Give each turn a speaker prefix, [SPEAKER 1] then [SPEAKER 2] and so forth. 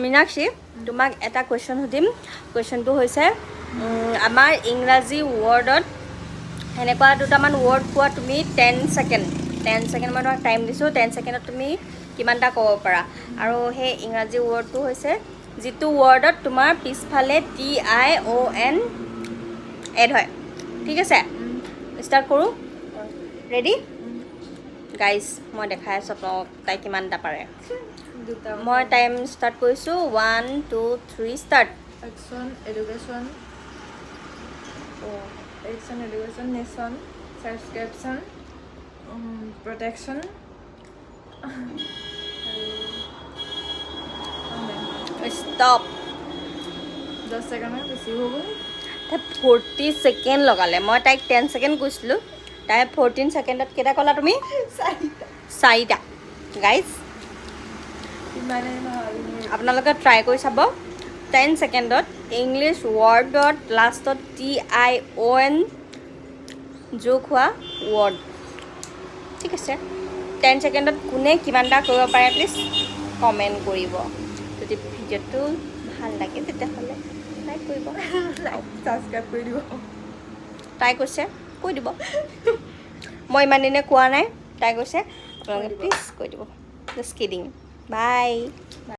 [SPEAKER 1] মীনাক্ষী তোমাক এটা কুৱেশ্যন সুধিম কুৱেশ্যনটো হৈছে আমাৰ ইংৰাজী ৱৰ্ডত সেনেকুৱা দুটামান ৱৰ্ড কোৱা তুমি 10 ছেকেণ্ড মই তোমাক টাইম দিছোঁ 10 ছেকেণ্ডত তুমি কিমানটা ক'ব পাৰা আৰু সেই ইংৰাজী ৱৰ্ডটো হৈছে যিটো ৱৰ্ডত তোমাৰ পিছফালে TION এড হয় ঠিক আছে ষ্টাৰ্ট কৰোঁ ৰেডি গাইজ মই দেখাই আছোঁ আপোনালোকক তাই কিমানটা পাৰে মই টাইম ষ্টাৰ্ট কৰিছোঁ 1 2 3 start
[SPEAKER 2] Action, education, nation, subscription, protection.
[SPEAKER 1] Stop
[SPEAKER 2] 10 second में बेसी हो गई
[SPEAKER 1] তাই 40 ছেকেণ্ড লগালে মই তাইক 10 ছেকেণ্ড কৈছিলোঁ তাই 14 ছেকেণ্ডত কেইটা ক'লা তুমি চাৰিটা গাইজ
[SPEAKER 2] मैंने
[SPEAKER 1] আপোনালোকে ট্ৰাই কৰি চাব 10 ছেকেণ্ডত ইংলিছ ৱৰ্ডত লাষ্টত TION যোগ হোৱা ৱৰ্ড ঠিক আছে 10 ছেকেণ্ডত কোনে কিমানটা কৰিব পাৰে প্লিজ কমেণ্ট কৰিব যদি ভিডিঅ'টো ভাল লাগে তেতিয়াহ'লে লাইক কৰিব
[SPEAKER 2] सब्सक्राइब कर दियो
[SPEAKER 1] তাই কৈছে কৈ দিব মই ইমান দিনে কোৱা নাই তাই কৈছে আপোনালোকে প্লিজ কৈ দিব জাষ্ট কিডিং বাই